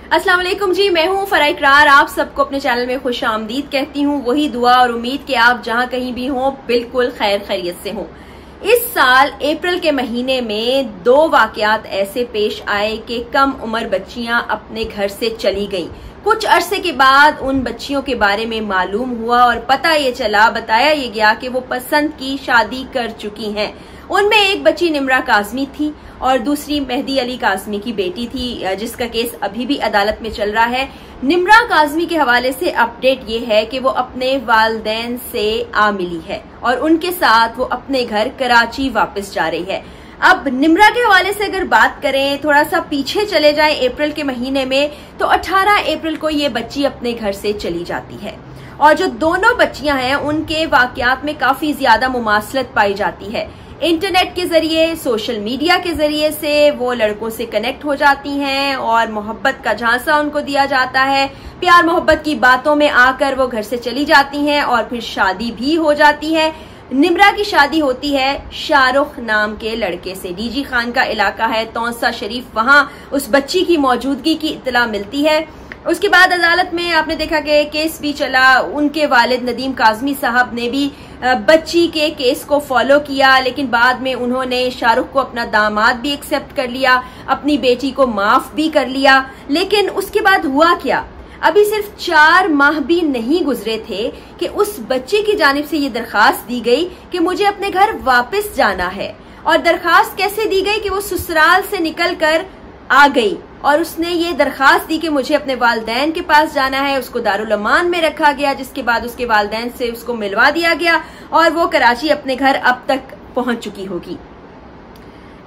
अस्सलाम वालेकुम जी, मैं हूँ फराह इकरार। आप सबको अपने चैनल में खुश आमदीद कहती हूँ। वही दुआ और उम्मीद कि आप जहाँ कहीं भी हों बिल्कुल खैर खैरियत से हों। इस साल अप्रैल के महीने में 2 वाकयात ऐसे पेश आए कि कम उम्र बच्चियां अपने घर से चली गईं। कुछ अरसे के बाद उन बच्चियों के बारे में मालूम हुआ और बताया ये गया कि वो पसंद की शादी कर चुकी हैं। उनमें एक बच्ची निम्रा काज़मी थी और दूसरी मेहदी अली काज़मी की बेटी थी, जिसका केस अभी भी अदालत में चल रहा है। निम्रा काज़मी के हवाले से अपडेट ये है कि वो अपने वालिदैन से आ मिली है और उनके साथ वो अपने घर कराची वापस जा रही है। अब निम्रा के हवाले से अगर बात करें, थोड़ा सा पीछे चले जाएं अप्रैल के महीने में, तो 18 अप्रैल को ये बच्ची अपने घर से चली जाती है और जो दोनों बच्चियां हैं उनके वाकयात में काफी ज्यादा मुमासलत पाई जाती है। इंटरनेट के जरिए, सोशल मीडिया के जरिए से वो लड़कों से कनेक्ट हो जाती हैं और मोहब्बत का झांसा उनको दिया जाता है। प्यार मोहब्बत की बातों में आकर वो घर से चली जाती हैं और फिर शादी भी हो जाती है। निम्रा की शादी होती है शाहरुख नाम के लड़के से। डीजी खान का इलाका है तौसा शरीफ, वहां उस बच्ची की मौजूदगी की इत्तला मिलती है। उसके बाद अदालत में आपने देखा कि केस भी चला। उनके वालिद नदीम काज़मी साहब ने भी बच्ची के केस को फॉलो किया, लेकिन बाद में उन्होंने शाहरुख को अपना दामाद भी एक्सेप्ट कर लिया, अपनी बेटी को माफ भी कर लिया। लेकिन उसके बाद हुआ क्या? अभी सिर्फ 4 माह भी नहीं गुजरे थे कि उस बच्ची की जानिब से ये दरखास्त दी गई कि मुझे अपने घर वापस जाना है। और दरखास्त कैसे दी गई कि वो ससुराल से निकल कर आ गई और उसने ये दरखास्त दी कि मुझे अपने वालिदैन के पास जाना है। उसको दारुल अमान में रखा गया, जिसके बाद उसके वालिदैन से उसको मिलवा दिया गया और वो कराची अपने घर अब तक पहुंच चुकी होगी।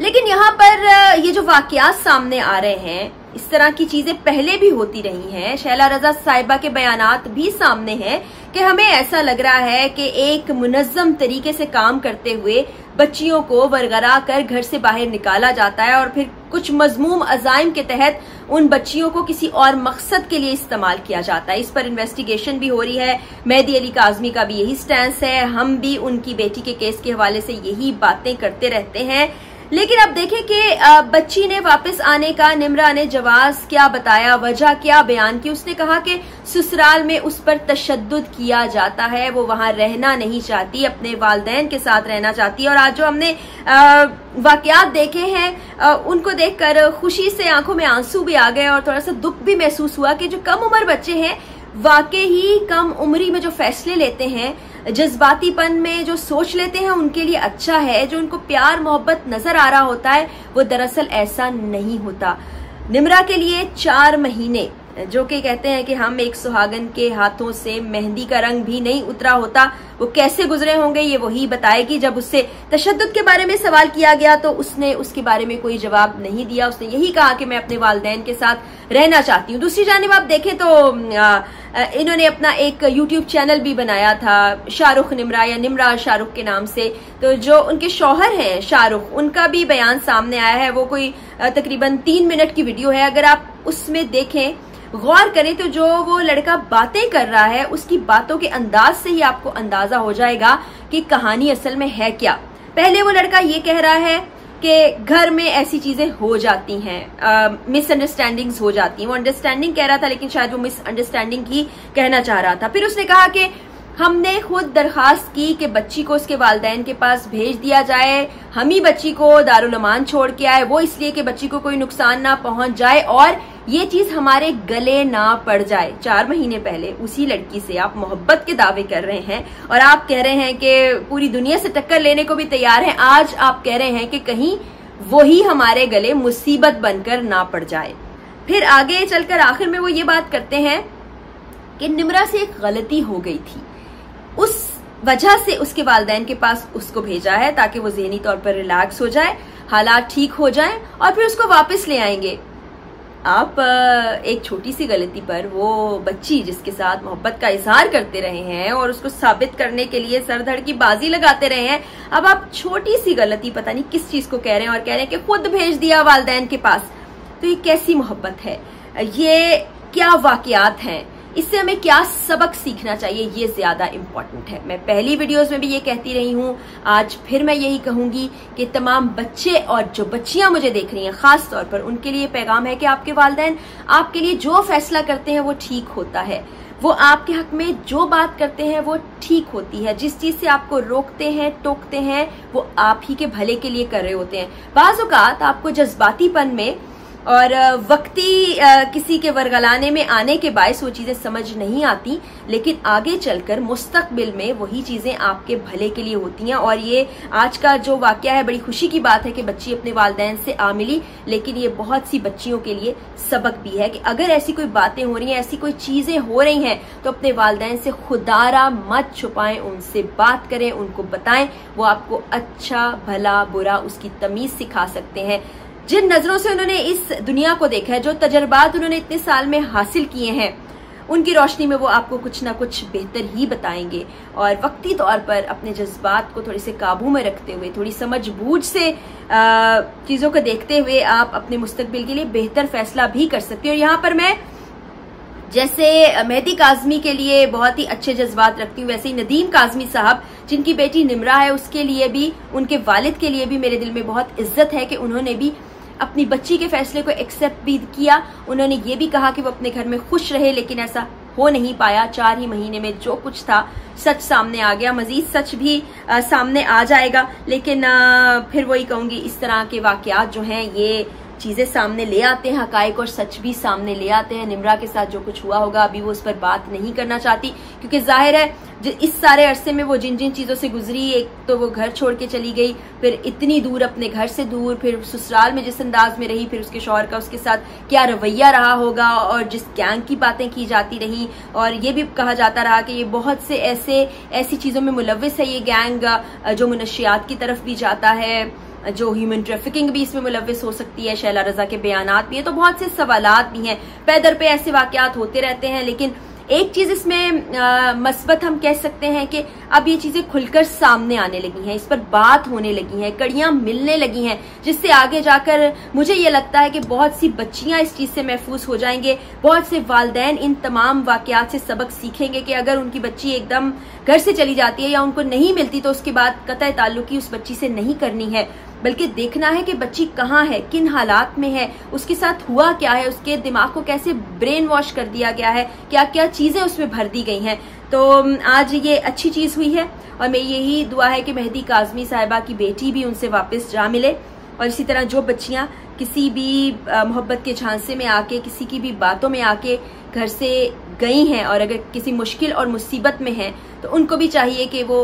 लेकिन यहाँ पर ये जो वाकयात सामने आ रहे हैं, इस तरह की चीजें पहले भी होती रही हैं। शैला रजा साहिबा के बयानात भी सामने हैं कि हमें ऐसा लग रहा है कि एक मुनज़्ज़म तरीके से काम करते हुए बच्चियों को वरगरा कर घर से बाहर निकाला जाता है और फिर कुछ मजमूम अज़ाइम के तहत उन बच्चियों को किसी और मकसद के लिए इस्तेमाल किया जाता है। इस पर इन्वेस्टिगेशन भी हो रही है। मेहदी अली काज़मी का भी यही स्टैंस है। हम भी उनकी बेटी के केस के हवाले से यही बातें करते रहते हैं। लेकिन अब देखें कि बच्ची ने वापस आने का निम्रा ने जवाब क्या बताया, वजह क्या बयान की। उसने कहा कि ससुराल में उस पर तशद्दुद किया जाता है, वो वहां रहना नहीं चाहती, अपने वालिदैन के साथ रहना चाहती है। और आज जो हमने वाकयात देखे हैं उनको देखकर खुशी से आंखों में आंसू भी आ गए और थोड़ा सा दुख भी महसूस हुआ कि जो कम उम्र बच्चे हैं वाकई ही कम उम्री में जो फैसले लेते हैं, जज्बातीपन में जो सोच लेते हैं, उनके लिए अच्छा है। जो उनको प्यार मोहब्बत नजर आ रहा होता है वो दरअसल ऐसा नहीं होता। निम्रा के लिए 4 महीने, जो कि कहते हैं कि हम एक सुहागन के हाथों से मेहंदी का रंग भी नहीं उतरा होता, वो कैसे गुजरे होंगे ये वही बताएगी। जब उससे तशद्दुद के बारे में सवाल किया गया तो उसने उसके बारे में कोई जवाब नहीं दिया। उसने यही कहा कि मैं अपने वालिदैन के साथ रहना चाहती हूँ। दूसरी जानिब आप देखें तो इन्होंने अपना एक YouTube चैनल भी बनाया था, शाहरुख निम्रा या निम्रा शाहरुख के नाम से। तो जो उनके शौहर हैं शाहरुख, उनका भी बयान सामने आया है। वो कोई तकरीबन 3 मिनट की वीडियो है। अगर आप उसमें देखें, गौर करें तो जो वो लड़का बातें कर रहा है उसकी बातों के अंदाज से ही आपको अंदाजा हो जाएगा कि कहानी असल में है क्या। पहले वो लड़का ये कह रहा है कि घर में ऐसी चीजें हो जाती हैं, मिसअंडरस्टैंडिंग्स हो जाती हैं। वो अंडरस्टैंडिंग कह रहा था लेकिन शायद वो मिसअंडरस्टैंडिंग ही कहना चाह रहा था। फिर उसने कहा कि हमने खुद दरखास्त की कि बच्ची को उसके वालिदैन के पास भेज दिया जाए, हम ही बच्ची को दारुल अमान छोड़ के आए, वो इसलिए कि बच्ची को कोई नुकसान ना पहुंच जाए और ये चीज हमारे गले ना पड़ जाए। 4 महीने पहले उसी लड़की से आप मोहब्बत के दावे कर रहे हैं और आप कह रहे हैं कि पूरी दुनिया से टक्कर लेने को भी तैयार हैं। आज आप कह रहे हैं कि कहीं वही हमारे गले मुसीबत बनकर ना पड़ जाए। फिर आगे चलकर आखिर में वो ये बात करते हैं कि निम्रा से एक गलती हो गई थी, उस वजह से उसके वालिदैन के पास उसको भेजा है ताकि वो ज़हनी तौर पर रिलैक्स हो जाए, हालात ठीक हो जाएं और फिर उसको वापस ले आएंगे। आप एक छोटी सी गलती पर वो बच्ची जिसके साथ मोहब्बत का इजहार करते रहे हैं और उसको साबित करने के लिए सरधड़ की बाजी लगाते रहे हैं, अब आप छोटी सी गलती पता नहीं किस चीज को कह रहे हैं और कह रहे हैं कि खुद भेज दिया वालिदैन के पास। तो ये कैसी मोहब्बत है? ये क्या वाकयात हैं? इससे हमें क्या सबक सीखना चाहिए, ये ज्यादा इम्पोर्टेंट है। मैं पहली वीडियोस में भी ये कहती रही हूँ, आज फिर मैं यही कहूंगी कि तमाम बच्चे और जो बच्चियां मुझे देख रही हैं खास तौर पर, उनके लिए पैगाम है कि आपके वालिदैन आपके लिए जो फैसला करते हैं वो ठीक होता है। वो आपके हक में जो बात करते हैं वो ठीक होती है। जिस चीज से आपको रोकते हैं, टोकते हैं, वो आप ही के भले के लिए कर रहे होते हैं। बाज़ औक़ात आपको जज्बातीपन में और वक्ती किसी के वरगलाने में आने के बायस वो चीजें समझ नहीं आती, लेकिन आगे चलकर मुस्तकबिल में वही चीजें आपके भले के लिए होती हैं। और ये आज का जो वाकया है, बड़ी खुशी की बात है कि बच्ची अपने वालिदैन से आ मिली, लेकिन ये बहुत सी बच्चियों के लिए सबक भी है कि अगर ऐसी कोई बातें हो रही हैं, ऐसी कोई चीजें हो रही हैं, तो अपने वालिदैन से खुदारा मत छुपाएं, उनसे बात करें, उनको बताएं। वो आपको अच्छा भला बुरा उसकी तमीज सिखा सकते हैं। जिन नजरों से उन्होंने इस दुनिया को देखा है, जो तजर्बात उन्होंने इतने साल में हासिल किए हैं, उनकी रोशनी में वो आपको कुछ ना कुछ बेहतर ही बताएंगे। और वक्ती तौर पर अपने जज्बात को थोड़े से काबू में रखते हुए, थोड़ी समझ बूझ से चीजों को देखते हुए आप अपने मुस्तकबिल के लिए बेहतर फैसला भी कर सकते हो। और यहाँ पर मैं जैसे मेहदी काज़मी के लिए बहुत ही अच्छे जज्बात रखती हूँ, वैसे ही नदीम काज़मी साहब जिनकी बेटी निम्रा है, उसके लिए भी, उनके वालिद के लिए भी मेरे दिल में बहुत इज्जत है कि उन्होंने भी अपनी बच्ची के फैसले को एक्सेप्ट भी किया। उन्होंने ये भी कहा कि वो अपने घर में खुश रहे, लेकिन ऐसा हो नहीं पाया। 4 ही महीने में जो कुछ था सच सामने आ गया, मजीद सच भी सामने आ जाएगा। लेकिन फिर वही कहूंगी, इस तरह के वाकयात जो हैं ये चीजें सामने ले आते हैं, हकायक और सच भी सामने ले आते हैं। निम्रा के साथ जो कुछ हुआ होगा, अभी वो उस पर बात नहीं करना चाहती, क्योंकि जाहिर है इस सारे अरसे में वो जिन जिन चीजों से गुजरी, एक तो वो घर छोड़ के चली गई, फिर इतनी दूर अपने घर से दूर, फिर ससुराल में जिस अंदाज में रही, फिर उसके शौहर का उसके साथ क्या रवैया रहा होगा, और जिस गैंग की बातें की जाती रही, और ये भी कहा जाता रहा कि ये बहुत से ऐसी चीजों में मुलव्विस है ये गैंग, जो मुनशियात की तरफ भी जाता है, जो ह्यूमन ट्रैफिकिंग भी इसमें मुलव्विस हो सकती है। शैला रजा के बयानात भी है, तो बहुत से सवालात भी हैं, पैदर पे ऐसे वाकयात होते रहते हैं। लेकिन एक चीज इसमें मस्बत हम कह सकते हैं कि अब ये चीजें खुलकर सामने आने लगी हैं, इस पर बात होने लगी है, कड़ियां मिलने लगी हैं, जिससे आगे जाकर मुझे ये लगता है कि बहुत सी बच्चियां इस चीज से महफूज हो जाएंगे। बहुत से वालिदैन इन तमाम वाकयात से सबक सीखेंगे कि अगर उनकी बच्ची एकदम घर से चली जाती है या उनको नहीं मिलती, तो उसके बाद कतई ताल्लुकी उस बच्ची से नहीं करनी है, बल्कि देखना है कि बच्ची कहाँ है, किन हालात में है, उसके साथ हुआ क्या है, उसके दिमाग को कैसे ब्रेन वॉश कर दिया गया है, क्या क्या चीजें उसमें भर दी गई हैं। तो आज ये अच्छी चीज हुई है, और मेरी यही दुआ है कि मेहदी काज़मी साहिबा की बेटी भी उनसे वापस जा मिले। और इसी तरह जो बच्चियां किसी भी मोहब्बत के झांसे में आके, किसी की भी बातों में आके घर से गई हैं, और अगर किसी मुश्किल और मुसीबत में हैं, तो उनको भी चाहिए कि वो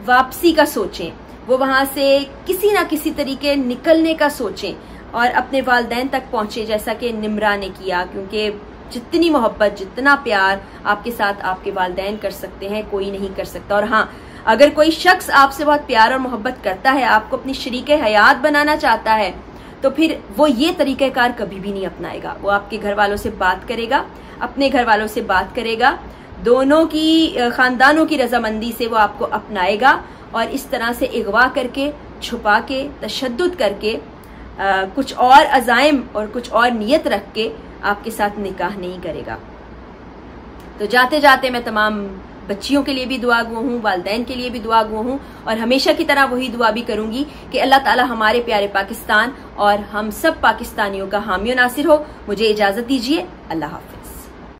वापसी का सोचें, वो वहां से किसी ना किसी तरीके निकलने का सोचें और अपने वालिदैन तक पहुंचे, जैसा कि निम्रा ने किया। क्योंकि जितनी मोहब्बत, जितना प्यार आपके साथ आपके वालिदैन कर सकते हैं, कोई नहीं कर सकता। और हाँ, अगर कोई शख्स आपसे बहुत प्यार और मोहब्बत करता है, आपको अपनी शरीके हयात बनाना चाहता है, तो फिर वो ये तरीक़ेकार कभी भी नहीं अपनाएगा। वो आपके घर वालों से बात करेगा, अपने घर वालों से बात करेगा, दोनों की खानदानों की रजामंदी से वो आपको अपनाएगा, और इस तरह से अगवा करके, छुपा के, तशद्दुद करके, कुछ और अज़ाइम और कुछ और नियत रख के आपके साथ निकाह नहीं करेगा। तो जाते जाते मैं तमाम बच्चियों के लिए भी दुआ गो हूँ, वालिदैन के लिए भी दुआ गो हूँ, और हमेशा की तरह वही दुआ भी करूंगी कि अल्लाह ताला हमारे प्यारे पाकिस्तान और हम सब पाकिस्तानियों का हामी नासिर हो। मुझे इजाजत दीजिए, अल्लाह हाफ़िज़।